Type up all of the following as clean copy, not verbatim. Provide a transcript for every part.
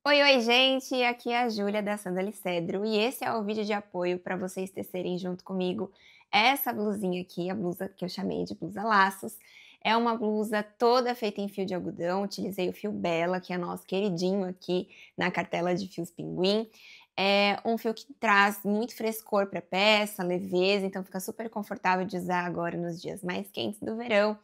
Oi, oi, gente! Aqui é a Júlia da Sandaly Cedro e esse é o vídeo de apoio para vocês tecerem junto comigo essa blusinha aqui, a blusa que eu chamei de blusa laços. É uma blusa toda feita em fio de algodão, utilizei o fio Bella, que é nosso queridinho aqui na cartela de fios Pinguim. É um fio que traz muito frescor para a peça, leveza, então fica super confortável de usar agora nos dias mais quentes do verão.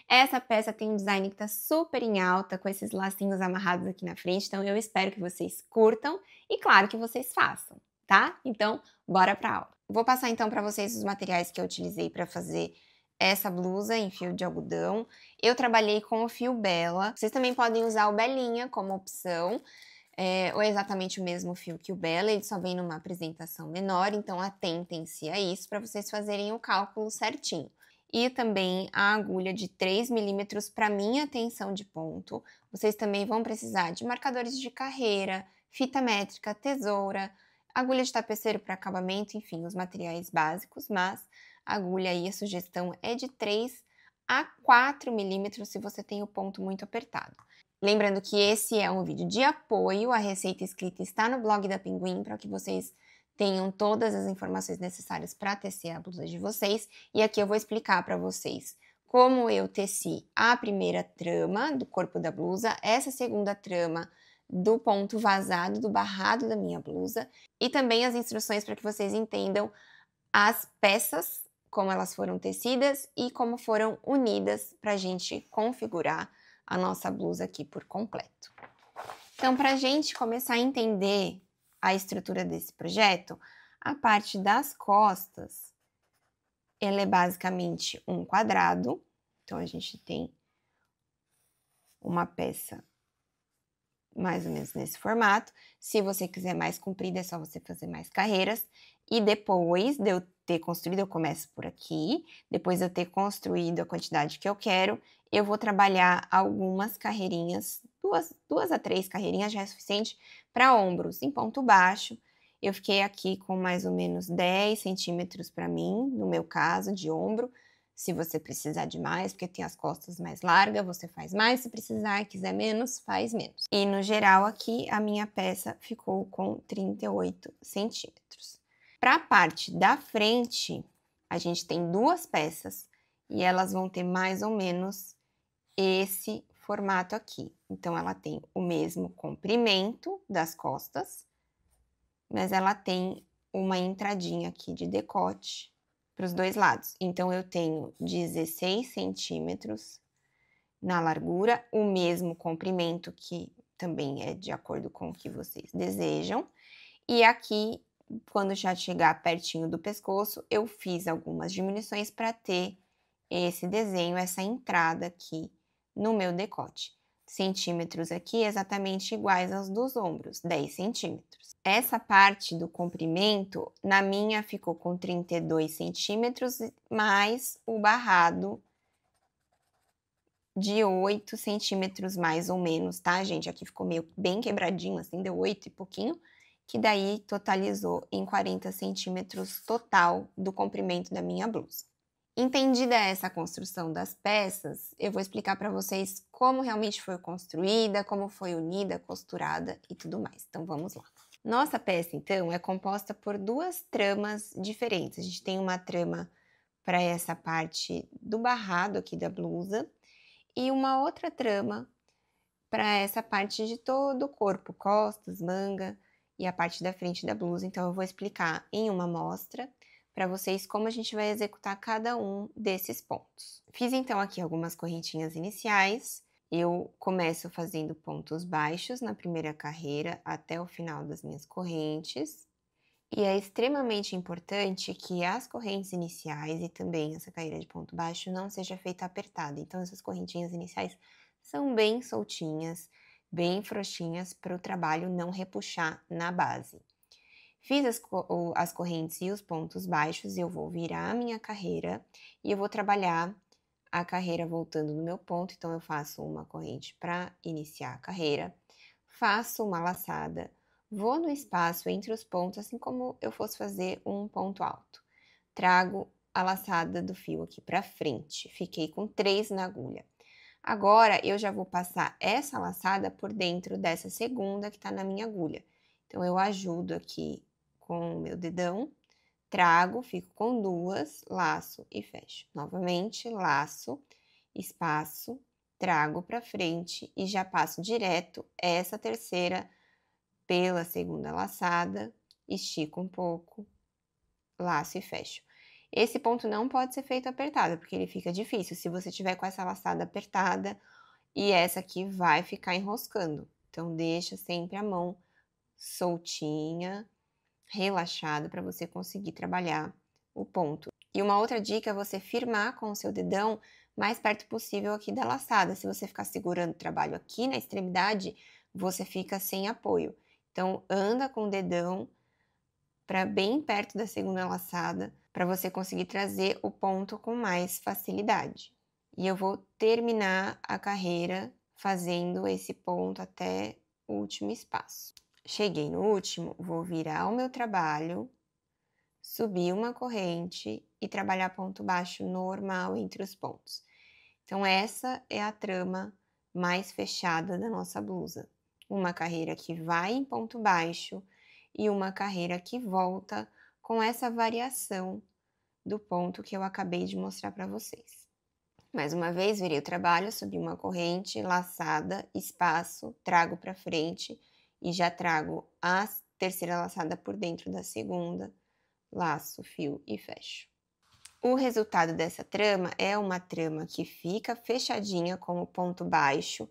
Essa peça tem um design que tá super em alta, com esses lacinhos amarrados aqui na frente, então eu espero que vocês curtam e claro que vocês façam, tá? Então, bora pra aula. Vou passar então para vocês os materiais que eu utilizei para fazer essa blusa em fio de algodão. Eu trabalhei com o fio Bella, vocês também podem usar o Belinha como opção, ou exatamente o mesmo fio que o Bella, ele só vem numa apresentação menor, então atentem-se a isso para vocês fazerem o cálculo certinho. E também a agulha de 3 milímetros para minha tensão de ponto. Vocês também vão precisar de marcadores de carreira, fita métrica, tesoura, agulha de tapeceiro para acabamento, enfim, os materiais básicos, mas a agulha aí, a sugestão é de 3 a 4 milímetros se você tem o ponto muito apertado. Lembrando que esse é um vídeo de apoio, a receita escrita está no blog da Pinguim para que vocês tenham todas as informações necessárias para tecer a blusa de vocês. E aqui eu vou explicar para vocês como eu teci a primeira trama do corpo da blusa, essa segunda trama do ponto vazado, do barrado da minha blusa, e também as instruções para que vocês entendam as peças, como elas foram tecidas e como foram unidas para a gente configurar a nossa blusa aqui por completo. Então, para a gente começar a entender a estrutura desse projeto, a parte das costas, ela é basicamente um quadrado. Então, a gente tem uma peça mais ou menos nesse formato. Se você quiser mais comprida, é só você fazer mais carreiras. E depois de eu ter construído, eu começo por aqui. Depois de eu ter construído a quantidade que eu quero, eu vou trabalhar algumas carreirinhas, duas a 3 carreirinhas já é suficiente para ombros em ponto baixo. Eu fiquei aqui com mais ou menos 10 centímetros para mim, no meu caso, de ombro. Se você precisar de mais, porque tem as costas mais largas, você faz mais. Se precisar e quiser menos, faz menos. E no geral aqui, a minha peça ficou com 38 centímetros. Para a parte da frente, a gente tem duas peças e elas vão ter mais ou menos esse formato aqui. Então, ela tem o mesmo comprimento das costas, mas ela tem uma entradinha aqui de decote para os dois lados. Então, eu tenho 16 centímetros na largura, o mesmo comprimento, que também é de acordo com o que vocês desejam. E aqui, quando já chegar pertinho do pescoço, eu fiz algumas diminuições para ter esse desenho, essa entrada aqui no meu decote. Centímetros aqui exatamente iguais aos dos ombros, 10 centímetros. Essa parte do comprimento, na minha ficou com 32 centímetros, mais o barrado de 8 centímetros mais ou menos, tá, gente? Aqui ficou meio bem quebradinho, assim, deu 8 e pouquinho, que daí totalizou em 40 centímetros total do comprimento da minha blusa. Entendida essa construção das peças, eu vou explicar para vocês como realmente foi construída, como foi unida, costurada e tudo mais. Então, vamos lá. Nossa peça, então, é composta por duas tramas diferentes. A gente tem uma trama para essa parte do barrado aqui da blusa e uma outra trama para essa parte de todo o corpo, costas, manga e a parte da frente da blusa. Então, eu vou explicar em uma amostra para vocês como a gente vai executar cada um desses pontos. Fiz então aqui algumas correntinhas iniciais. Eu começo fazendo pontos baixos na primeira carreira até o final das minhas correntes. E é extremamente importante que as correntes iniciais e também essa carreira de ponto baixo não seja feita apertada. Então, essas correntinhas iniciais são bem soltinhas, bem frouxinhas para o trabalho não repuxar na base. Fiz as correntes e os pontos baixos, eu vou virar a minha carreira e eu vou trabalhar a carreira voltando no meu ponto. Então, eu faço uma corrente para iniciar a carreira, faço uma laçada, vou no espaço entre os pontos, assim como eu fosse fazer um ponto alto. Trago a laçada do fio aqui para frente, fiquei com 3 na agulha. Agora, eu já vou passar essa laçada por dentro dessa segunda que tá na minha agulha. Então, eu ajudo aqui com o meu dedão, trago, fico com duas, laço e fecho. Novamente, laço, espaço, trago pra frente e já passo direto essa terceira pela segunda laçada, estico um pouco, laço e fecho. Esse ponto não pode ser feito apertado, porque ele fica difícil. Se você tiver com essa laçada apertada, e essa aqui vai ficar enroscando. Então, deixa sempre a mão soltinha, relaxada, para você conseguir trabalhar o ponto. E uma outra dica é você firmar com o seu dedão mais perto possível aqui da laçada. Se você ficar segurando o trabalho aqui na extremidade, você fica sem apoio. Então, anda com o dedão para bem perto da segunda laçada, para você conseguir trazer o ponto com mais facilidade. E eu vou terminar a carreira fazendo esse ponto até o último espaço. Cheguei no último, vou virar o meu trabalho, subir uma corrente e trabalhar ponto baixo normal entre os pontos. Então, essa é a trama mais fechada da nossa blusa. Uma carreira que vai em ponto baixo e uma carreira que volta com essa variação do ponto que eu acabei de mostrar para vocês. Mais uma vez, virei o trabalho, subi uma corrente, laçada, espaço, trago para frente e já trago a terceira laçada por dentro da segunda, laço, fio e fecho. O resultado dessa trama é uma trama que fica fechadinha com o ponto baixo,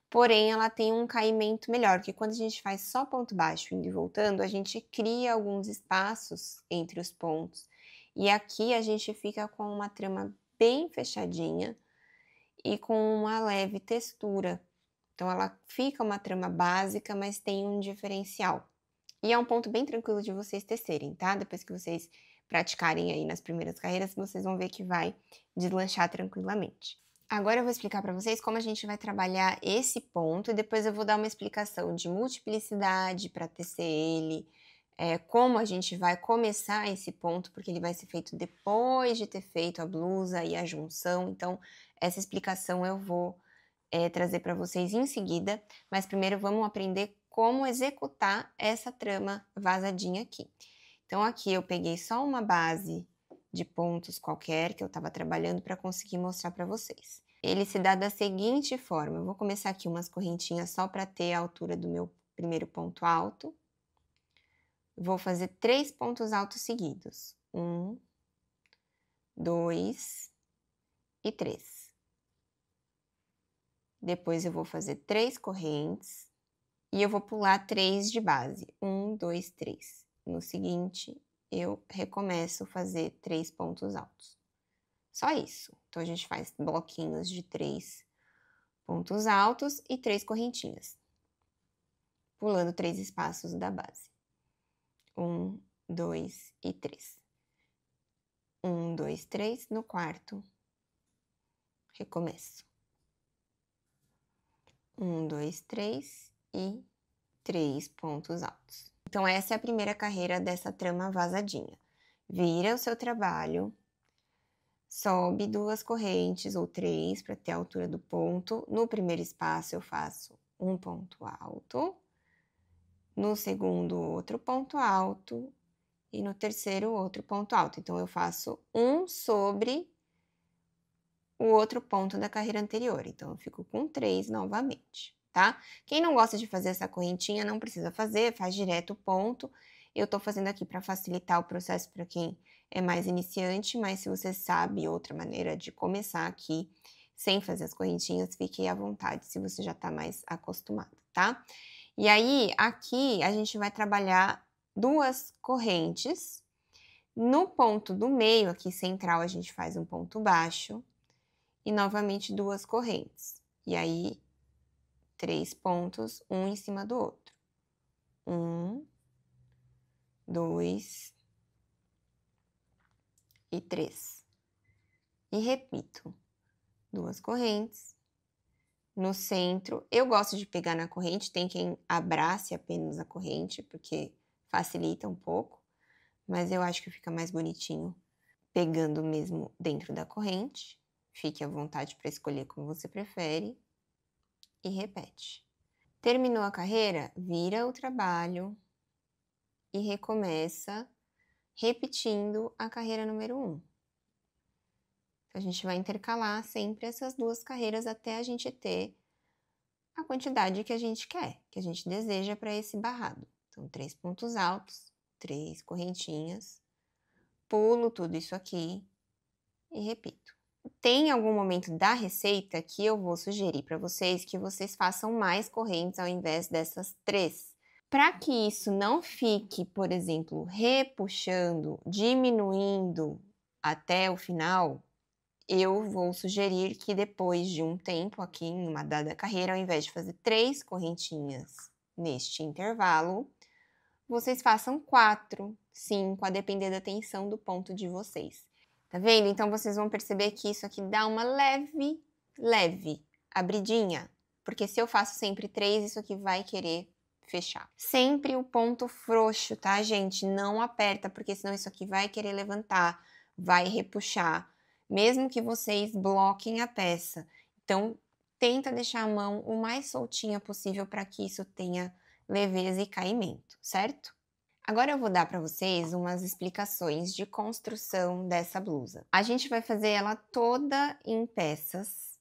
porém ela tem um caimento melhor, porque quando a gente faz só ponto baixo indo e voltando, a gente cria alguns espaços entre os pontos. E aqui a gente fica com uma trama bem fechadinha e com uma leve textura. Então, ela fica uma trama básica, mas tem um diferencial. E é um ponto bem tranquilo de vocês tecerem, tá? Depois que vocês praticarem aí nas primeiras carreiras, vocês vão ver que vai deslanchar tranquilamente. Agora eu vou explicar para vocês como a gente vai trabalhar esse ponto e depois eu vou dar uma explicação de multiplicidade para tecer ele, como a gente vai começar esse ponto, porque ele vai ser feito depois de ter feito a blusa e a junção. Então, essa explicação eu vou trazer para vocês em seguida, mas primeiro vamos aprender como executar essa trama vazadinha aqui. Então, aqui eu peguei só uma base de pontos qualquer que eu estava trabalhando para conseguir mostrar para vocês. Ele se dá da seguinte forma, eu vou começar aqui umas correntinhas só para ter a altura do meu primeiro ponto alto. Vou fazer 3 pontos altos seguidos. 1, 2 e 3. Depois eu vou fazer 3 correntes e eu vou pular 3 de base. 1, 2, 3. No seguinte, eu recomeço a fazer 3 pontos altos. Só isso. Então, a gente faz bloquinhos de 3 pontos altos e 3 correntinhas, pulando 3 espaços da base. 1, 2 e 3. 1, 2, 3. No quarto, recomeço. 1, 2, 3 e 3 pontos altos. Então, essa é a primeira carreira dessa trama vazadinha. Vira o seu trabalho, sobe 2 correntes ou 3 para ter a altura do ponto. No primeiro espaço, eu faço um ponto alto. No segundo, outro ponto alto. E no terceiro, outro ponto alto. Então, eu faço um sobre o outro ponto da carreira anterior. Então, eu fico com 3 novamente, tá? Quem não gosta de fazer essa correntinha, não precisa fazer, faz direto o ponto. Eu tô fazendo aqui para facilitar o processo para quem é mais iniciante, mas se você sabe outra maneira de começar aqui, sem fazer as correntinhas, fique à vontade, se você já tá mais acostumado, tá? E aí, aqui, a gente vai trabalhar 2 correntes. No ponto do meio, aqui central, a gente faz um ponto baixo. E novamente 2 correntes. E aí, 3 pontos, um em cima do outro. 1, 2 e 3. E repito, 2 correntes. No centro, eu gosto de pegar na corrente, tem quem abrace apenas a corrente, porque facilita um pouco. Mas eu acho que fica mais bonitinho pegando mesmo dentro da corrente. Fique à vontade para escolher como você prefere e repete. Terminou a carreira? Vira o trabalho e recomeça repetindo a carreira número 1. A gente vai intercalar sempre essas duas carreiras até a gente ter a quantidade que a gente quer, que a gente deseja para esse barrado. Então, 3 pontos altos, 3 correntinhas, pulo tudo isso aqui e repito. Tem algum momento da receita que eu vou sugerir para vocês que vocês façam mais correntes ao invés dessas 3. Para que isso não fique, por exemplo, repuxando, diminuindo até o final, eu vou sugerir que depois de um tempo aqui em uma dada carreira, ao invés de fazer 3 correntinhas neste intervalo, vocês façam 4, 5, a depender da tensão do ponto de vocês. Tá vendo? Então, vocês vão perceber que isso aqui dá uma leve abridinha, porque se eu faço sempre 3, isso aqui vai querer fechar. Sempre o ponto frouxo, tá, gente? Não aperta, porque senão isso aqui vai querer levantar, vai repuxar, mesmo que vocês bloquem a peça. Então, tenta deixar a mão o mais soltinha possível para que isso tenha leveza e caimento, certo? Agora eu vou dar para vocês umas explicações de construção dessa blusa. A gente vai fazer ela toda em peças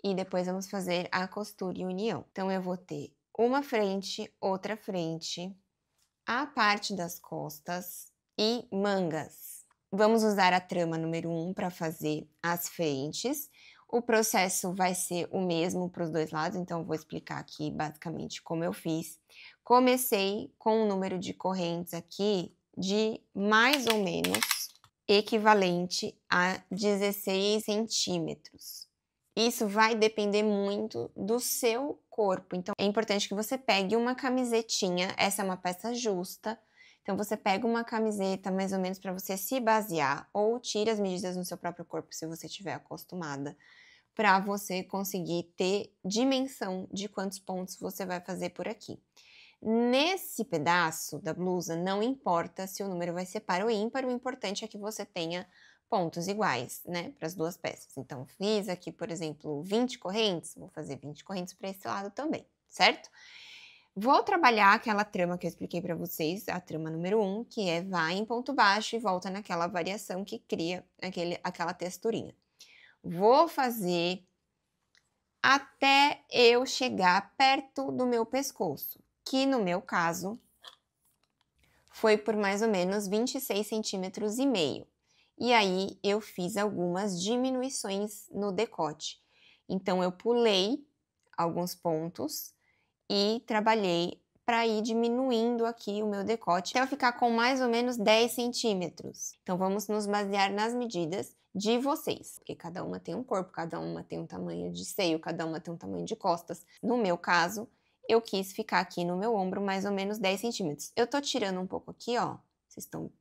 e depois vamos fazer a costura e união. Então, eu vou ter uma frente, outra frente, a parte das costas e mangas. Vamos usar a trama número 1 para fazer as frentes. O processo vai ser o mesmo para os dois lados, então eu vou explicar aqui basicamente como eu fiz. Comecei com um número de correntes aqui de mais ou menos equivalente a 16 centímetros. Isso vai depender muito do seu corpo, então é importante que você pegue uma camisetinha, essa é uma peça justa, então você pega uma camiseta mais ou menos para você se basear, ou tira as medidas no seu próprio corpo se você estiver acostumada, para você conseguir ter dimensão de quantos pontos você vai fazer por aqui. Nesse pedaço da blusa, não importa se o número vai ser par ou ímpar, o importante é que você tenha pontos iguais, né, para as duas peças. Então, fiz aqui, por exemplo, 20 correntes, vou fazer 20 correntes para esse lado também, certo? Vou trabalhar aquela trama que eu expliquei para vocês, a trama número 1, que é vai em ponto baixo e volta naquela variação que cria aquela texturinha. Vou fazer até eu chegar perto do meu pescoço, que no meu caso foi por mais ou menos 26 centímetros e meio. E aí eu fiz algumas diminuições no decote. Então eu pulei alguns pontos e trabalhei para ir diminuindo aqui o meu decote até eu ficar com mais ou menos 10 centímetros. Então vamos nos basear nas medidas de vocês, porque cada uma tem um corpo, cada uma tem um tamanho de seio, cada uma tem um tamanho de costas. No meu caso, eu quis ficar aqui no meu ombro mais ou menos 10 centímetros. Eu tô tirando um pouco aqui, ó,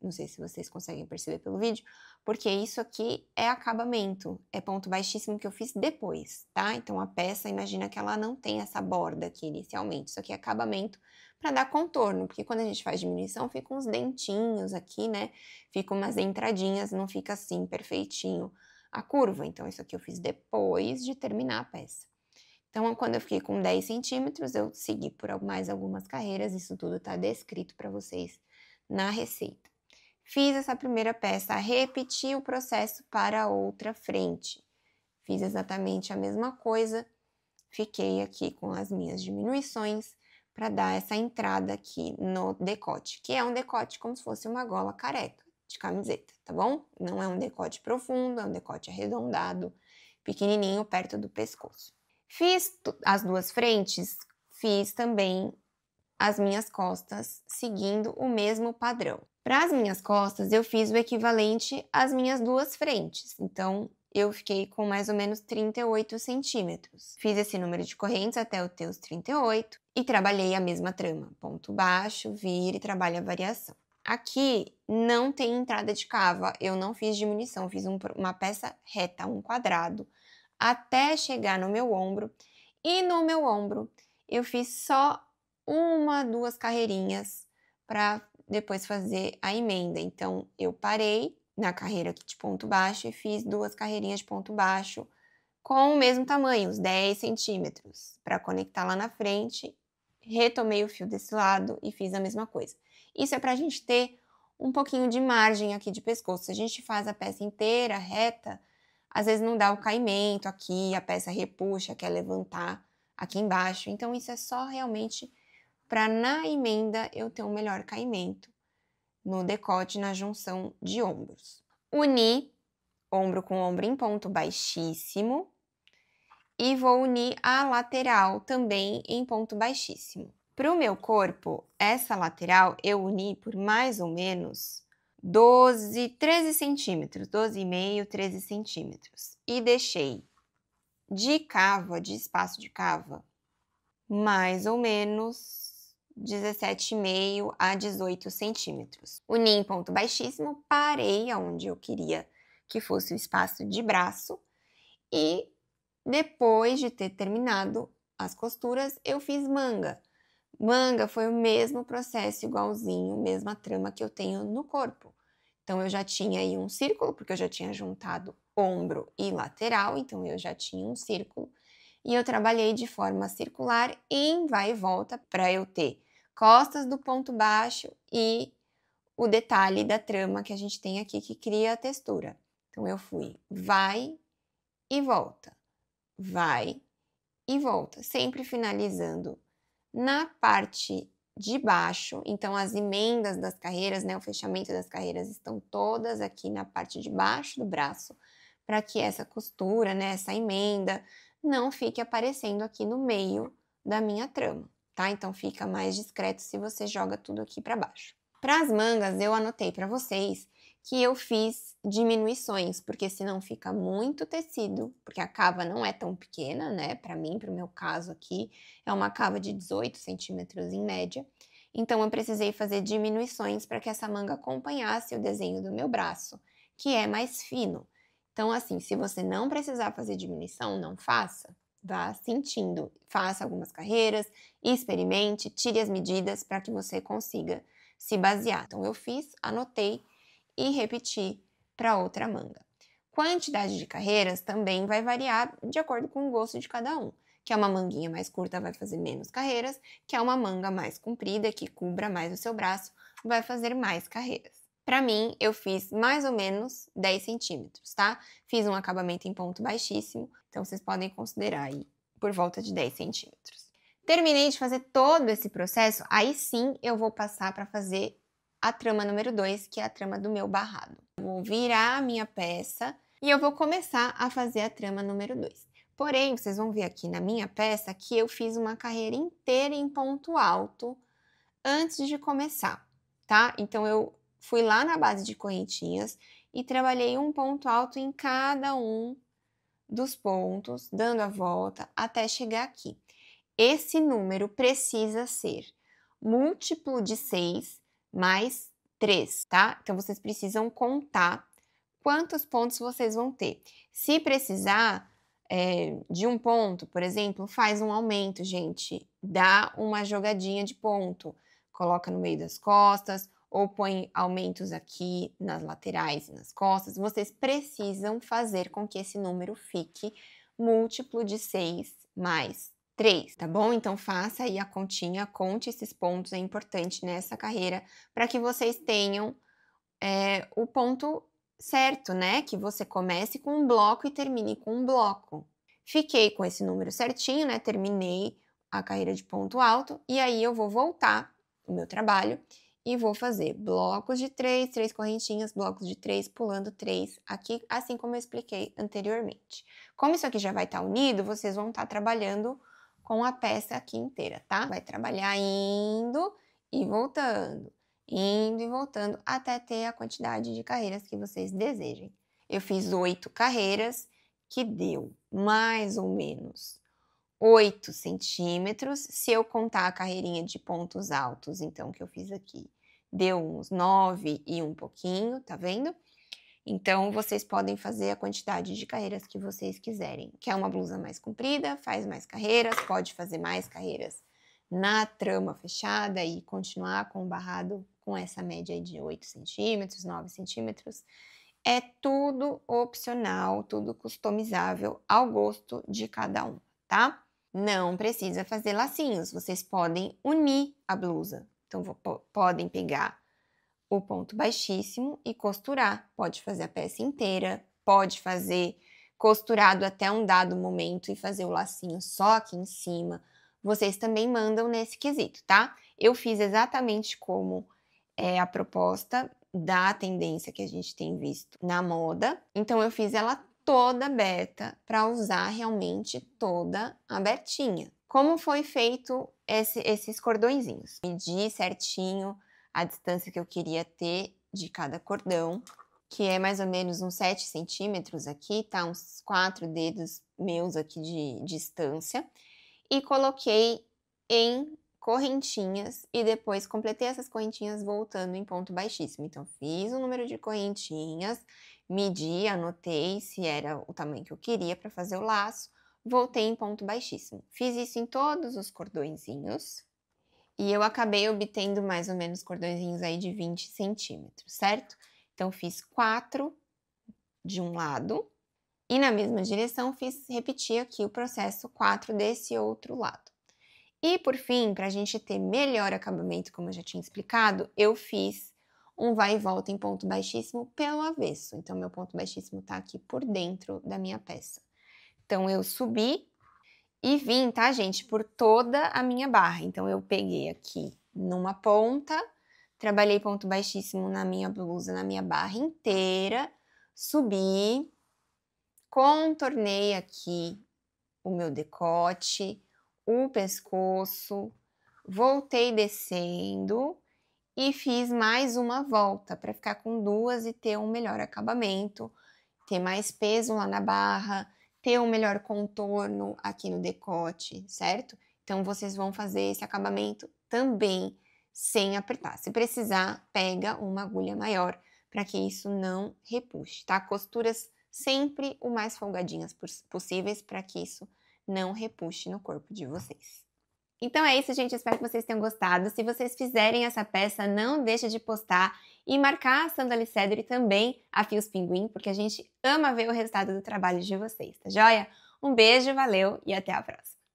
não sei se vocês conseguem perceber pelo vídeo, porque isso aqui é acabamento, é ponto baixíssimo que eu fiz depois, tá? Então, a peça, imagina que ela não tem essa borda aqui inicialmente, isso aqui é acabamento para dar contorno, porque quando a gente faz diminuição, fica uns dentinhos aqui, né? Fica umas entradinhas, não fica assim perfeitinho a curva. Então, isso aqui eu fiz depois de terminar a peça. Então, quando eu fiquei com 10 centímetros, eu segui por mais algumas carreiras, isso tudo tá descrito para vocês na receita. Fiz essa primeira peça, repeti o processo para a outra frente. Fiz exatamente a mesma coisa, fiquei aqui com as minhas diminuições para dar essa entrada aqui no decote, que é um decote como se fosse uma gola careca de camiseta, tá bom? Não é um decote profundo, é um decote arredondado, pequenininho, perto do pescoço. Fiz as duas frentes, fiz também as minhas costas, seguindo o mesmo padrão. Para as minhas costas, eu fiz o equivalente às minhas duas frentes, então eu fiquei com mais ou menos 38 centímetros. Fiz esse número de correntes até eu ter os 38 e trabalhei a mesma trama, ponto baixo, vira e trabalho a variação. Aqui não tem entrada de cava, eu não fiz diminuição, fiz uma peça reta, um quadrado, até chegar no meu ombro, e no meu ombro eu fiz só uma, duas carreirinhas para depois fazer a emenda. Então, eu parei na carreira aqui de ponto baixo e fiz duas carreirinhas de ponto baixo com o mesmo tamanho, uns 10 centímetros, para conectar lá na frente. Retomei o fio desse lado e fiz a mesma coisa. Isso é para a gente ter um pouquinho de margem aqui de pescoço. Se a gente faz a peça inteira, reta, às vezes não dá o caimento aqui, a peça repuxa, quer levantar aqui embaixo. Então, isso é só realmente para na emenda eu ter um melhor caimento no decote, na junção de ombros. Uni ombro com ombro em ponto baixíssimo e vou unir a lateral também em ponto baixíssimo. Para o meu corpo, essa lateral eu uni por mais ou menos 13 centímetros, 12,5, 13 centímetros. E deixei de cava, de espaço de cava, mais ou menos 17,5 a 18 centímetros. Uni em ponto baixíssimo, parei aonde eu queria que fosse o espaço de braço e depois de ter terminado as costuras, eu fiz manga. Manga foi o mesmo processo, igualzinho, mesma trama que eu tenho no corpo. Então, eu já tinha aí um círculo, porque eu já tinha juntado ombro e lateral, então eu já tinha um círculo. E eu trabalhei de forma circular em vai e volta para eu ter costas do ponto baixo e o detalhe da trama que a gente tem aqui que cria a textura. Então, eu fui vai e volta, vai e volta, sempre finalizando na parte de baixo. Então, as emendas das carreiras, né, o fechamento das carreiras estão todas aqui na parte de baixo do braço, para que essa costura, né, essa emenda, não fique aparecendo aqui no meio da minha trama, tá? Então, fica mais discreto se você joga tudo aqui para baixo. Para as mangas, eu anotei para vocês que eu fiz diminuições, porque senão fica muito tecido, porque a cava não é tão pequena, né? Para mim, para o meu caso aqui, é uma cava de 18 centímetros em média. Então, eu precisei fazer diminuições para que essa manga acompanhasse o desenho do meu braço, que é mais fino. Então, assim, se você não precisar fazer diminuição, não faça. Vá sentindo, faça algumas carreiras, experimente, tire as medidas para que você consiga se basear. Então, eu fiz, anotei e repeti para outra manga. Quantidade de carreiras também vai variar de acordo com o gosto de cada um. Que é uma manguinha mais curta vai fazer menos carreiras, que é uma manga mais comprida, que cubra mais o seu braço, vai fazer mais carreiras. Para mim, eu fiz mais ou menos 10 centímetros, tá? Fiz um acabamento em ponto baixíssimo, então vocês podem considerar aí por volta de 10 centímetros. Terminei de fazer todo esse processo, aí sim eu vou passar para fazer a trama número 2, que é a trama do meu barrado. Vou virar a minha peça e eu vou começar a fazer a trama número 2. Porém, vocês vão ver aqui na minha peça que eu fiz uma carreira inteira em ponto alto antes de começar, tá? Então, eu fui lá na base de correntinhas e trabalhei um ponto alto em cada um dos pontos, dando a volta até chegar aqui. Esse número precisa ser múltiplo de 6 mais 3, tá? Então, vocês precisam contar quantos pontos vocês vão ter. Se precisar de um ponto, por exemplo, faz um aumento, gente. Dá uma jogadinha de ponto. Coloca no meio das costas ou põe aumentos aqui nas laterais e nas costas. Vocês precisam fazer com que esse número fique múltiplo de 6 mais 3, tá bom? Então, faça aí a continha, conte esses pontos, é importante nessa carreira, para que vocês tenham o ponto certo, né? Que você comece com um bloco e termine com um bloco. Fiquei com esse número certinho, né? Terminei a carreira de ponto alto e aí eu vou voltar o meu trabalho e vou fazer blocos de 3, 3 correntinhas, blocos de 3, pulando 3 aqui, assim como eu expliquei anteriormente. Como isso aqui já vai estar unido, vocês vão estar trabalhando com a peça aqui inteira, tá? Vai trabalhar indo e voltando até ter a quantidade de carreiras que vocês desejem. Eu fiz 8 carreiras, que deu mais ou menos 8 centímetros. Se eu contar a carreirinha de pontos altos, então, que eu fiz aqui, deu uns 9 e um pouquinho, tá vendo? Então, vocês podem fazer a quantidade de carreiras que vocês quiserem. Quer uma blusa mais comprida? Faz mais carreiras, pode fazer mais carreiras na trama fechada e continuar com o barrado com essa média aí de 8 centímetros, 9 centímetros. É tudo opcional, tudo customizável ao gosto de cada um, tá? Não precisa fazer lacinhos, vocês podem unir a blusa. Então, podem pegar o ponto baixíssimo e costurar. Pode fazer a peça inteira, pode fazer costurado até um dado momento e fazer o lacinho só aqui em cima. Vocês também mandam nesse quesito, tá? Eu fiz exatamente como é a proposta da tendência que a gente tem visto na moda. Então, eu fiz ela toda aberta para usar realmente toda abertinha. Como foi feito esses cordõezinhos? Medi certinho a distância que eu queria ter de cada cordão, que é mais ou menos uns 7 centímetros aqui, tá? Uns 4 dedos meus aqui de distância. E coloquei em correntinhas e depois completei essas correntinhas voltando em ponto baixíssimo. Então, fiz o número de correntinhas, medi, anotei se era o tamanho que eu queria para fazer o laço, voltei em ponto baixíssimo. Fiz isso em todos os cordõezinhos e eu acabei obtendo mais ou menos cordõezinhos aí de 20 centímetros, certo? Então, fiz 4 de um lado e na mesma direção repeti aqui o processo 4 desse outro lado. E por fim, para a gente ter melhor acabamento, como eu já tinha explicado, eu fiz um vai e volta em ponto baixíssimo pelo avesso. Então, meu ponto baixíssimo tá aqui por dentro da minha peça. Então, eu subi e vim, tá, gente, por toda a minha barra. Então, eu peguei aqui numa ponta, trabalhei ponto baixíssimo na minha blusa, na minha barra inteira, subi, contornei aqui o meu decote, o pescoço, voltei descendo e fiz mais uma volta para ficar com duas e ter um melhor acabamento, ter mais peso lá na barra, ter um melhor contorno aqui no decote, certo? Então, vocês vão fazer esse acabamento também sem apertar. Se precisar, pega uma agulha maior para que isso não repuxe, tá? Costuras sempre o mais folgadinhas possíveis para que isso não repuxe no corpo de vocês. Então é isso, gente. Espero que vocês tenham gostado. Se vocês fizerem essa peça, não deixe de postar e marcar a Sandra Licedro e também a Fios Pinguim, porque a gente ama ver o resultado do trabalho de vocês, tá joia? Um beijo, valeu e até a próxima!